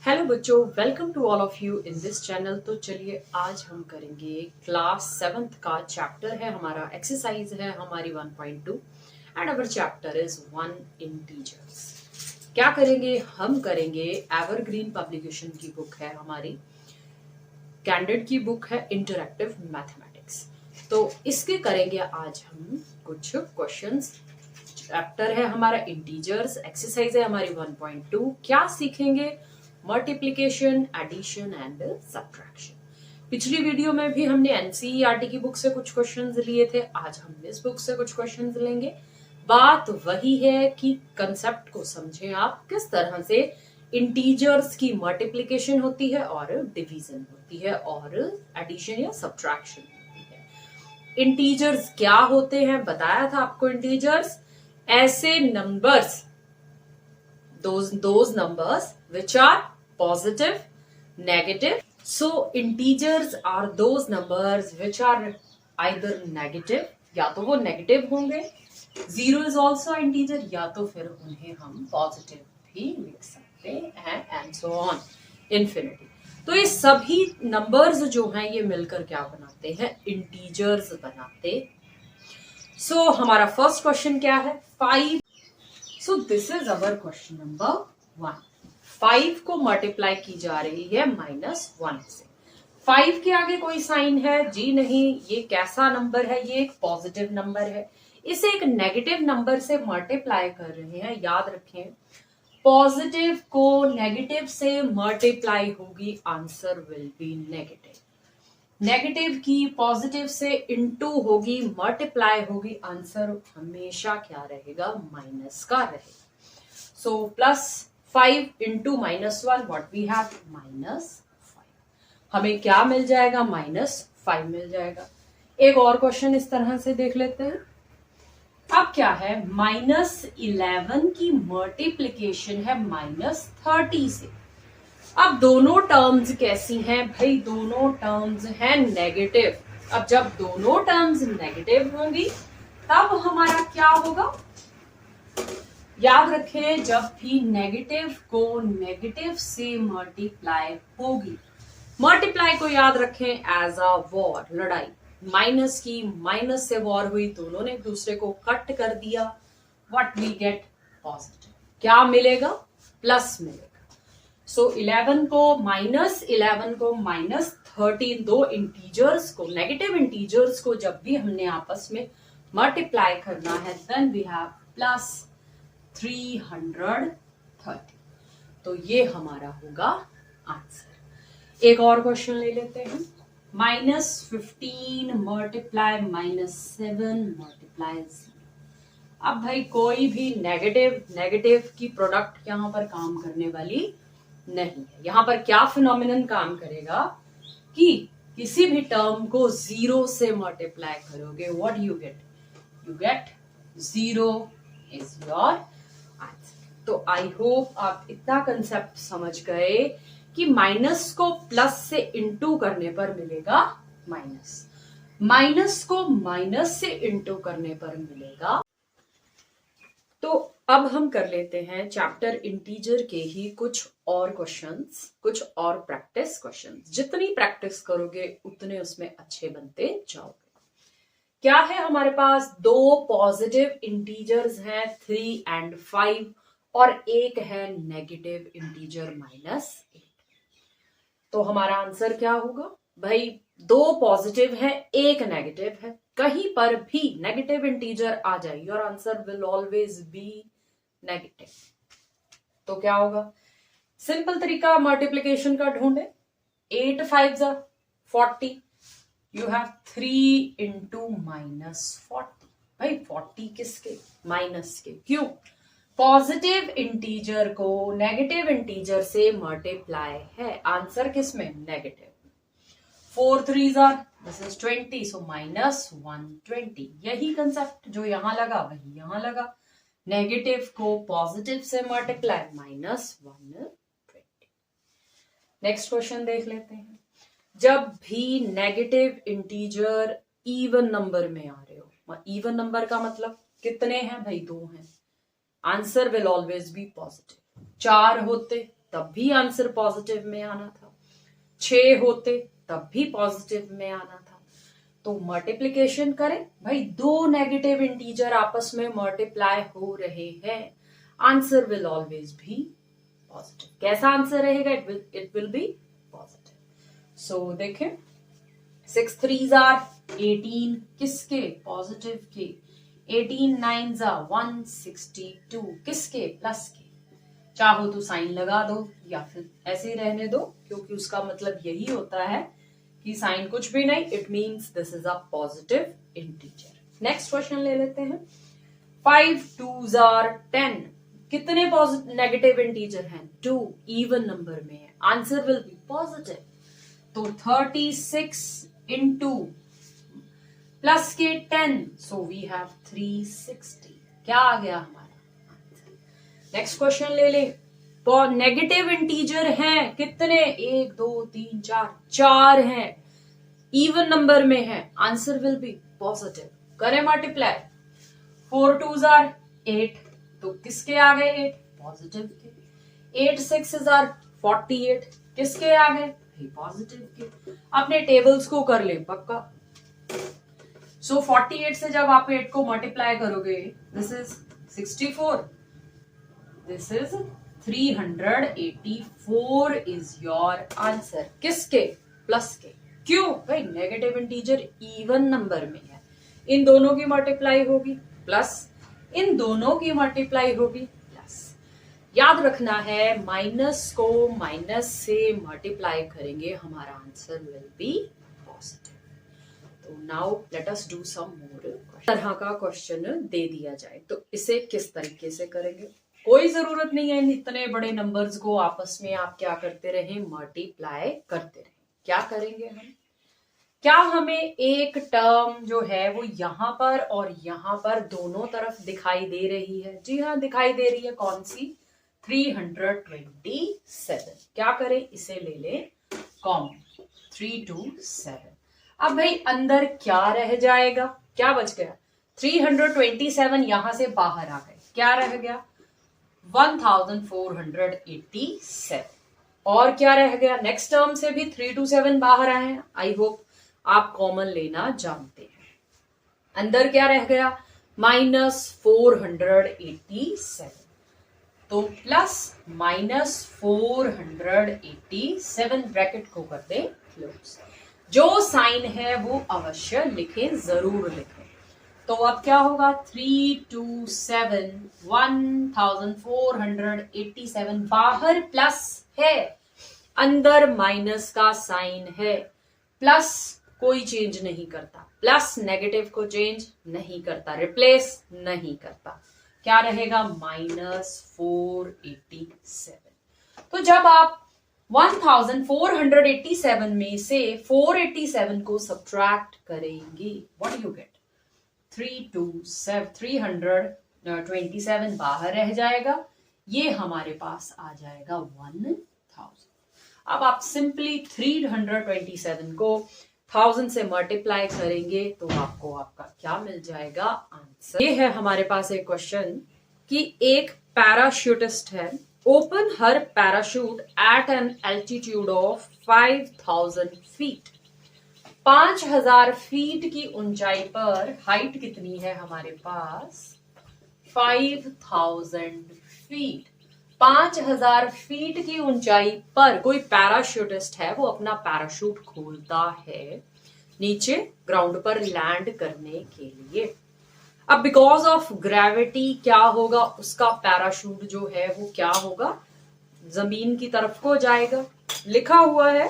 Hello बच्चों, welcome to all of you in this channel. तो चलिए आज हम करेंगे क्लास 7th का चैप्टर है हमारा, एक्सरसाइज है हमारी 1.2 and our chapter is one integers. क्या करेंगे? हम करेंगे एवरग्रीन पब्लिकेशन की बुक है हमारी, कैंडिड की बुक है इंटरैक्टिव मैथमेटिक्स। तो इसके करेंगे आज हम कुछ क्वेश्चंस। चैप्टर है हमारा इंटीजर्स, एक्सरसाइज है हमारी 1.2। क्या सीखेंगे? Multiplication, addition and subtraction. पिछली वीडियो में भी हमने एनसीईआरटी की बुक से कुछ क्वेश्चंस लिए थे, आज हम इस बुक से कुछ क्वेश्चंस लेंगे। बात वही है कि कंसेप्ट को समझें आप, किस तरह से इंटीजर्स की मल्टीप्लिकेशन होती है और डिवीजन होती है और एडिशन या सब्ट्रैक्शन होती है। इंटीजर्स क्या होते हैं बताया था आपको। इंटीजर्स ऐसे numbers, those numbers which are positive, negative. So integers are those numbers which are either negative, या तो वो नेगेटिव होंगे, जीरो इज ऑल्सो इंटीजर, या तो फिर उन्हें हम पॉजिटिव भी लिख सकते हैं एंड सो ऑन इन्फिनिटी। तो ये सभी नंबर्स जो हैं ये मिलकर क्या बनाते हैं? इंटीजर्स बनाते। सो हमारा फर्स्ट क्वेश्चन क्या है? 5। So this is our question number 1। 5 को मल्टीप्लाई की जा रही है -1 से। 5 के आगे कोई साइन है? जी नहीं। ये कैसा नंबर है? ये एक पॉजिटिव नंबर है। इसे एक नेगेटिव नंबर से मल्टीप्लाई कर रहे हैं। याद रखें, पॉजिटिव को नेगेटिव से मल्टीप्लाई होगी, answer will B negative. Negative की पॉजिटिव से इनटू होगी, मल्टीप्लाई होगी, आंसर हमेशा क्या रहेगा? माइनस का रहेगा। सो +5 इंटू -1 व्हाट वी हैव? -5। हमें क्या मिल जाएगा? -5 मिल जाएगा। एक और क्वेश्चन इस तरह से देख लेते हैं। अब क्या है? -11 की मल्टीप्लीकेशन है -30 से। अब दोनों टर्म्स कैसी हैं भाई? दोनों टर्म्स हैं नेगेटिव। अब जब दोनों टर्म्स नेगेटिव होंगी तब हमारा क्या होगा? याद रखें, जब भी नेगेटिव को नेगेटिव से मल्टीप्लाई होगी, मल्टीप्लाई को याद रखें एज अ वॉर, लड़ाई। माइनस की माइनस से वॉर हुई, दोनों ने एक दूसरे को कट कर दिया। What we get? पॉजिटिव। क्या मिलेगा? प्लस मिलेगा। सो 11 को -13, दो इंटीजर्स को, नेगेटिव इंटीजर्स को जब भी हमने आपस में मल्टीप्लाई करना है, देन वी हैव +330। तो ये हमारा होगा आंसर। एक और क्वेश्चन ले लेते हैं। -15 मल्टीप्लाई -7 मल्टीप्लाई 0। अब भाई कोई भी नेगेटिव की प्रोडक्ट यहां पर काम करने वाली नहीं है। यहां पर क्या फिनोमिनन काम करेगा कि किसी भी टर्म को 0 से मल्टीप्लाई करोगे, what you get? You get 0 is your answer. तो आई होप आप इतना कंसेप्ट समझ गए कि माइनस को प्लस से इंटू करने पर मिलेगा माइनस, माइनस को माइनस से इंटू करने पर मिलेगा। तो अब हम कर लेते हैं चैप्टर इंटीजर के ही कुछ और क्वेश्चंस, कुछ और प्रैक्टिस क्वेश्चंस। जितनी प्रैक्टिस करोगे उतने उसमें अच्छे बनते जाओगे। क्या है हमारे पास? दो पॉजिटिव इंटीजर्स हैं 3 and 5 और एक है नेगेटिव इंटीजर -8। तो हमारा आंसर क्या होगा भाई? दो पॉजिटिव है, एक नेगेटिव है, कहीं पर भी नेगेटिव इंटीजर आ जाए, your answer will always B negative. तो क्या होगा? सिंपल तरीका मल्टीप्लिकेशन का ढूंढे। 8 5 40, यू हैव 3 इंटू -40। भाई 40 किसके? माइनस के। क्यों? पॉजिटिव इंटीजर को नेगेटिव इंटीजर से मल्टीप्लाई है, आंसर किसमें? Negative. 4 3s are, this is 20, so -120। यही कंसेप्ट जो यहां लगा वही यहां लगा। नेगेटिव को पॉजिटिव से मल्टीप्लाई, -120। नेक्स्ट क्वेश्चन देख लेते हैं। जब भी नेगेटिव इंटीजर इवन नंबर में आ रहे हो, इवन नंबर का मतलब कितने हैं भाई? 2 हैं, answer will always be positive. 4 होते तब भी आंसर पॉजिटिव में आना था, 6 होते तब भी पॉजिटिव में आना था। तो मल्टीप्लिकेशन करें भाई, दो नेगेटिव इंटीजर आपस में मल्टीप्लाई हो रहे हैं, answer will always be positive. कैसा आंसर रहेगा? It will be positive. So देखें, 6 3s are 18, किसके? पॉजिटिव के। 18 9s are 162, किसके? प्लस के। चाहो तो साइन लगा दो या फिर ऐसे ही रहने दो, क्योंकि उसका मतलब यही होता है कि साइन कुछ भी नहीं, it means this is a positive integer. Next question ले लेते हैं। 5 2s are 10, कितने नेगेटिव इंटीजर हैं? 2, इवन नंबर में है, आंसर विल बी पॉजिटिव। तो 36 इंटू प्लस के 10, सो वी हैव 360। क्या आ गया हमारा आंसर? नेक्स्ट क्वेश्चन ले ले। नेगेटिव इंटीजर हैं कितने? 1 2 3 4, 4 हैं, इवन नंबर में है, आंसर विल बी पॉजिटिव। करें मल्टीप्लाई। 4 2s are 8, तो किसके आ गए 8? पॉजिटिव के। 8 6s are 48, किसके आ गए? पॉजिटिव के। अपने टेबल्स को कर ले पक्का। सो 48 से जब आप 8 को मल्टीप्लाई करोगे, this is 64, this is 384 is your answer. किसके? प्लस के। क्यों भाई? नेगेटिव इंटीजर इवन नंबर में है, इन दोनों की मल्टीप्लाई होगी प्लस, इन दोनों की मल्टीप्लाई होगी प्लस। याद रखना है, माइनस को माइनस से मल्टीप्लाई करेंगे, हमारा आंसर विल बी पॉजिटिव। तो now let us do some more. तरह का क्वेश्चन दे दिया जाए तो इसे किस तरीके से करेंगे? कोई जरूरत नहीं है इतने बड़े नंबर्स को आपस में आप क्या करते रहे? मल्टीप्लाई करते रहे। क्या करेंगे हम? क्या हमें एक टर्म जो है वो यहां पर और यहां पर दोनों तरफ दिखाई दे रही है? जी हाँ, दिखाई दे रही है। कौन सी? 327। क्या करें? इसे ले ले कॉमन, 3 2 7। अब भाई अंदर क्या रह जाएगा? क्या बच गया? 327 यहां से बाहर आ गए, क्या रह गया? 1487। और क्या रह गया? नेक्स्ट टर्म से भी 3 2 7 बाहर आए हैं। आई होप आप कॉमन लेना जानते हैं। अंदर क्या रह गया? -487। तो प्लस -487 ब्रैकेट को कर दे क्लोज। जो साइन है वो अवश्य लिखें, जरूर लिखें। तो अब क्या होगा? 327 1487, बाहर प्लस है, अंदर माइनस का साइन है। प्लस कोई चेंज नहीं करता, प्लस नेगेटिव को चेंज नहीं करता, रिप्लेस नहीं करता। क्या रहेगा? -487। तो जब आप 1487 में से 487 को सब्ट्रैक्ट करेंगे, व्हाट यू गेट? 327 बाहर रह जाएगा, ये हमारे पास आ जाएगा 1000। अब आप सिंपली 327 को 1000 से मल्टीप्लाई करेंगे तो आपको आपका क्या मिल जाएगा? आंसर। ये है हमारे पास एक क्वेश्चन कि एक पैराशूटिस्ट है, open her parachute at an altitude of 5000 feet. 5000 feet की ऊंचाई पर हाइट कितनी है हमारे पास? 5000 फीट। 5000 फीट की ऊंचाई पर कोई पैराशूटिस्ट है, वो अपना पैराशूट खोलता है नीचे ग्राउंड पर लैंड करने के लिए। अब बिकॉज ऑफ ग्रेविटी क्या होगा? उसका पैराशूट जो है वो क्या होगा? जमीन की तरफ को जाएगा। लिखा हुआ है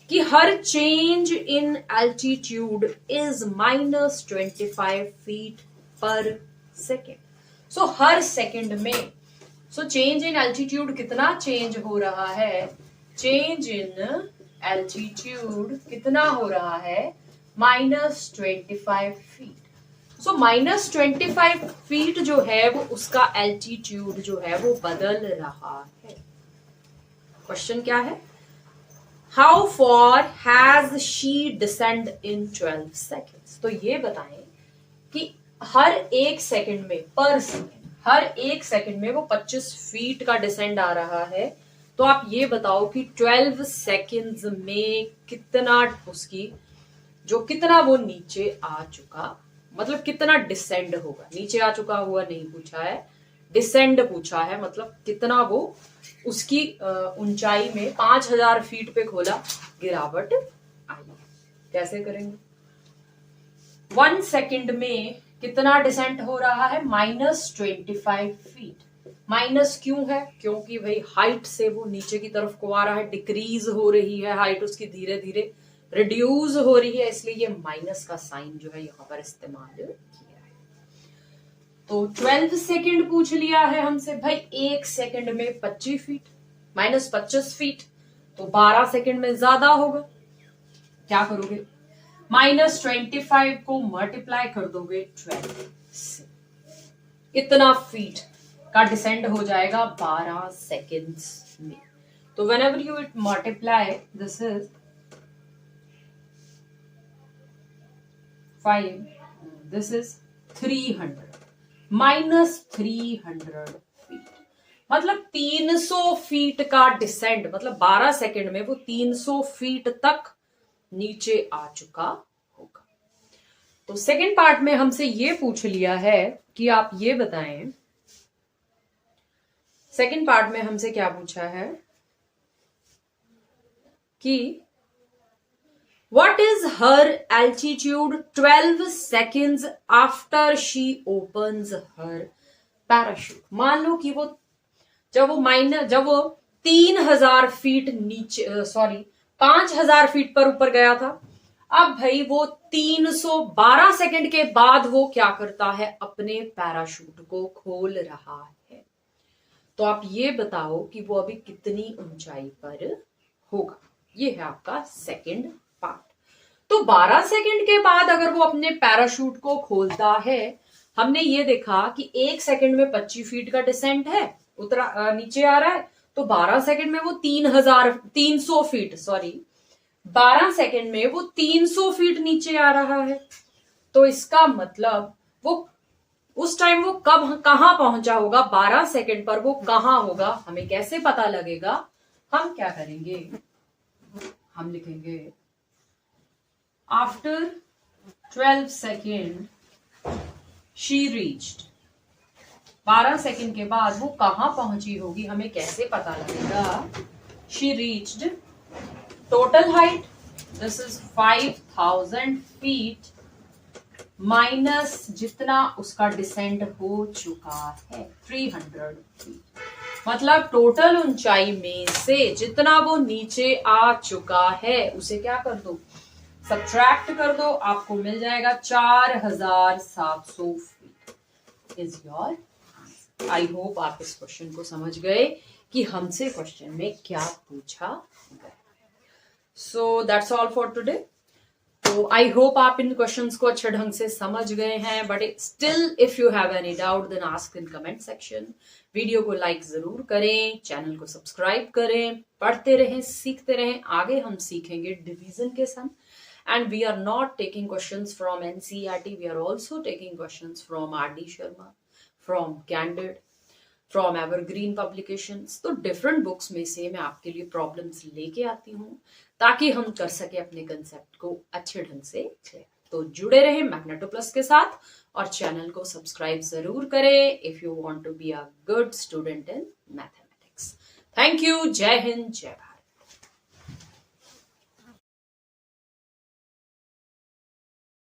कि हर change in altitude is -25 feet per second. So हर सेकेंड में, सो चेंज इन एल्टीट्यूड कितना चेंज हो रहा है? चेंज इन एल्टीट्यूड कितना हो रहा है? -25 फीट। सो -25 फीट जो है वो उसका एल्टीट्यूड जो है वो बदल रहा है। क्वेश्चन क्या है? How for has she descend in 12 seconds. तो ये बताएं कि हर एक सेकंड में, पर सेकंड, हर एक सेकंड में वो 25 फीट का डिसेंड आ रहा है, तो आप ये बताओ कि 12 सेकेंड्स में कितना उसकी जो कितना वो नीचे आ चुका, मतलब कितना डिसेंड होगा। नीचे आ चुका हुआ नहीं पूछा है, डिसेंड पूछा है, मतलब कितना वो उसकी ऊंचाई में 5000 फीट पे खोला गिरावट आई। कैसे करेंगे? 1 सेकेंड में कितना डिसेंट हो रहा है? -25 फीट। माइनस क्यों है? क्योंकि भाई हाइट से वो नीचे की तरफ को आ रहा है, डिक्रीज हो रही है हाइट उसकी, धीरे धीरे रिड्यूस हो रही है, इसलिए ये माइनस का साइन जो है यहाँ पर इस्तेमाल किया है। तो 12 सेकेंड पूछ लिया है हमसे भाई। 1 सेकेंड में 25 फीट, -25 फीट, तो 12 सेकेंड में ज्यादा होगा। क्या करोगे? -25 को मल्टीप्लाई कर दोगे 12 से, इतना फीट का डिसेंड हो जाएगा 12 सेकेंड्स में। तो whenever you multiply, this is 5, this is 300, -300 feet, मतलब 300 फीट का डिसेंड, मतलब 12 सेकेंड में वो 300 फीट तक नीचे आ चुका होगा। तो सेकेंड पार्ट में हमसे ये पूछ लिया है कि आप ये बताएं, सेकेंड पार्ट में हमसे क्या पूछा है कि what is her altitude 12 seconds after she opens her parachute। मान लो कि वो जब वो 3000 फीट नीचे 5000 फीट पर ऊपर गया था, अब भाई वो 312 सेकंड के बाद वो क्या करता है? अपने पैराशूट को खोल रहा है। तो आप ये बताओ कि वो अभी कितनी ऊंचाई पर होगा। ये है आपका सेकंड पार्ट। तो 12 सेकंड के बाद अगर वो अपने पैराशूट को खोलता है, हमने ये देखा कि 1 सेकंड में 25 फीट का डिसेंट है, उतरा नीचे आ रहा है, तो 12 सेकंड में वो 300 फीट 12 सेकंड में वो 300 फीट नीचे आ रहा है। तो इसका मतलब वो उस टाइम वो कहां पहुंचा होगा? 12 सेकंड पर वो कहां होगा? हमें कैसे पता लगेगा? हम क्या करेंगे? हम लिखेंगे after 12 second she reached. 12 second के बाद वो कहां पहुंची होगी, हमें कैसे पता लगेगा? She reached total height, this is 5000 feet, minus जितना उसका डिसेंड हो चुका है 300 फीट, मतलब टोटल ऊंचाई में से जितना वो नीचे आ चुका है उसे क्या कर दो? सब्ट्रैक्ट कर दो, आपको मिल जाएगा 4700 feet is your. I hope आप इस क्वेश्चन को समझ गए कि हमसे क्वेश्चन में क्या पूछा गया। So that's all for today. तो आई होप आप इन क्वेश्चंस को अच्छे ढंग से समझ गए हैं, but still if you have any doubt then ask in comment section. Video को लाइक जरूर करें, चैनल को सब्सक्राइब करें, पढ़ते रहें, सीखते रहें। आगे हम सीखेंगे डिवीजन के sum, and we are not taking questions from NCERT, we are also taking questions from R D. Sharma, from Candid, from Evergreen Publications. तो डिफरेंट बुक्स में से मैं आपके लिए प्रॉब्लम्स लेके आती हूँ ताकि हम कर सके अपने कंसेप्ट को अच्छे ढंग से क्लियर। तो जुड़े रहे मैग्नेटो प्लस के साथ और चैनल को सब्सक्राइब जरूर करें if you want to be a good student in mathematics. Thank you. जय हिंद, जय भारत।